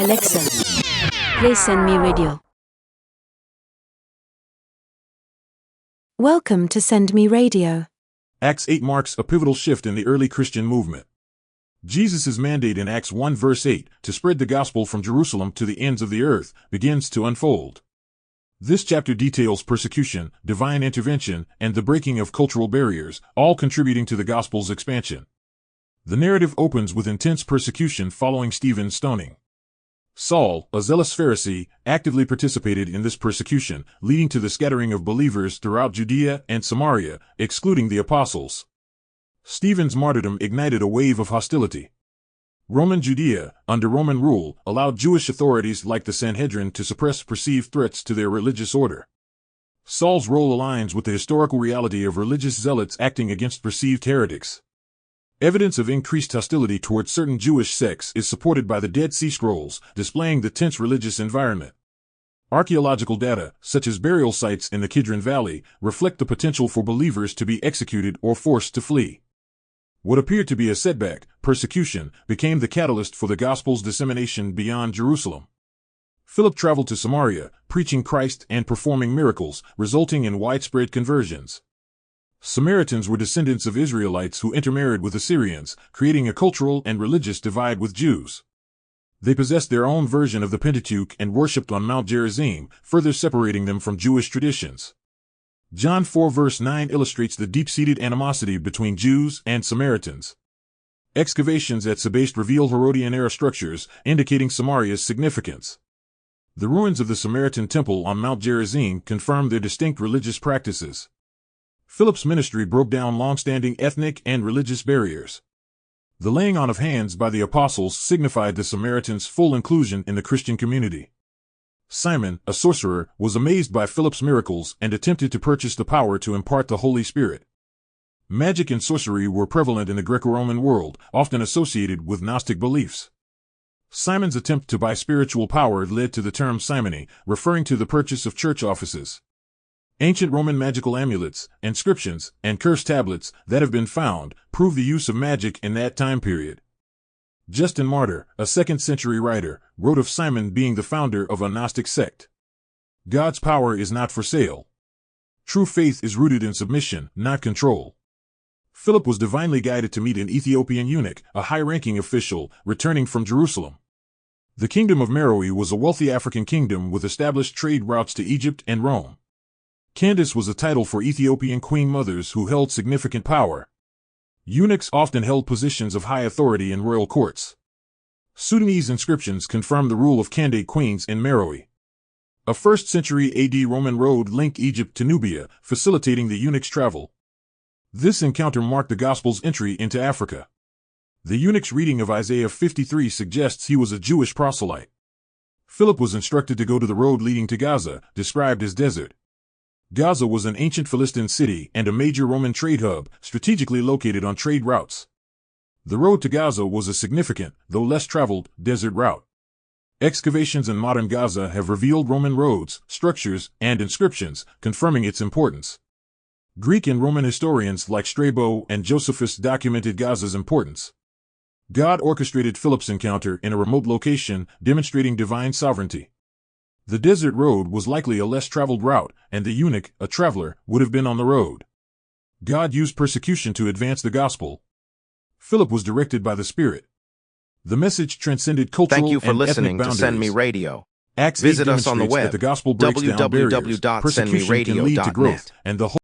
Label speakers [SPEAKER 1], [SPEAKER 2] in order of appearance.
[SPEAKER 1] Alexa, play Send Me Radio. Welcome to Send Me Radio.
[SPEAKER 2] Acts 8 marks a pivotal shift in the early Christian movement. Jesus' mandate in Acts 1 verse 8 to spread the gospel from Jerusalem to the ends of the earth begins to unfold. This chapter details persecution, divine intervention, and the breaking of cultural barriers, all contributing to the gospel's expansion. The narrative opens with intense persecution following Stephen's stoning. Saul, a zealous Pharisee, actively participated in this persecution, leading to the scattering of believers throughout Judea and Samaria, excluding the apostles. Stephen's martyrdom ignited a wave of hostility. Roman Judea, under Roman rule, allowed Jewish authorities like the Sanhedrin to suppress perceived threats to their religious order. Saul's role aligns with the historical reality of religious zealots acting against perceived heretics. Evidence of increased hostility towards certain Jewish sects is supported by the Dead Sea Scrolls, displaying the tense religious environment. Archaeological data, such as burial sites in the Kidron Valley, reflect the potential for believers to be executed or forced to flee. What appeared to be a setback, persecution, became the catalyst for the gospel's dissemination beyond Jerusalem. Philip traveled to Samaria, preaching Christ and performing miracles, resulting in widespread conversions. Samaritans were descendants of Israelites who intermarried with Assyrians, creating a cultural and religious divide with Jews. They possessed their own version of the Pentateuch and worshipped on Mount Gerizim, further separating them from Jewish traditions. John 4 verse 9 illustrates the deep-seated animosity between Jews and Samaritans. Excavations at Sebaste reveal Herodian-era structures, indicating Samaria's significance. The ruins of the Samaritan temple on Mount Gerizim confirm their distinct religious practices. Philip's ministry broke down long-standing ethnic and religious barriers. The laying on of hands by the apostles signified the Samaritans' full inclusion in the Christian community. Simon, a sorcerer, was amazed by Philip's miracles and attempted to purchase the power to impart the Holy Spirit. Magic and sorcery were prevalent in the Greco-Roman world, often associated with Gnostic beliefs. Simon's attempt to buy spiritual power led to the term simony, referring to the purchase of church offices. Ancient Roman magical amulets, inscriptions, and curse tablets that have been found prove the use of magic in that time period. Justin Martyr, a 2nd-century writer, wrote of Simon being the founder of a Gnostic sect. God's power is not for sale. True faith is rooted in submission, not control. Philip was divinely guided to meet an Ethiopian eunuch, a high-ranking official, returning from Jerusalem. The Kingdom of Meroe was a wealthy African kingdom with established trade routes to Egypt and Rome. Candace was a title for Ethiopian queen mothers who held significant power. Eunuchs often held positions of high authority in royal courts. Sudanese inscriptions confirm the rule of Candide queens in Meroe. A 1st-century AD Roman road linked Egypt to Nubia, facilitating the eunuch's travel. This encounter marked the gospel's entry into Africa. The eunuch's reading of Isaiah 53 suggests he was a Jewish proselyte. Philip was instructed to go to the road leading to Gaza, described as desert. Gaza was an ancient Philistine city and a major Roman trade hub, strategically located on trade routes. The road to Gaza was a significant, though less traveled, desert route. Excavations in modern Gaza have revealed Roman roads, structures, and inscriptions, confirming its importance. Greek and Roman historians like Strabo and Josephus documented Gaza's importance. God orchestrated Philip's encounter in a remote location, demonstrating divine sovereignty. The desert road was likely a less traveled route, and the eunuch, a traveler, would have been on the road. God used persecution to advance the gospel. Philip was directed by the Spirit. The message transcended cultural and ethnic boundaries.
[SPEAKER 3] Thank you for listening to Send Me Radio.
[SPEAKER 2] Acts 8
[SPEAKER 3] Visit us on the
[SPEAKER 2] demonstrates
[SPEAKER 3] web,
[SPEAKER 2] that the gospel breaks down barriers. Persecution can lead to growth, and the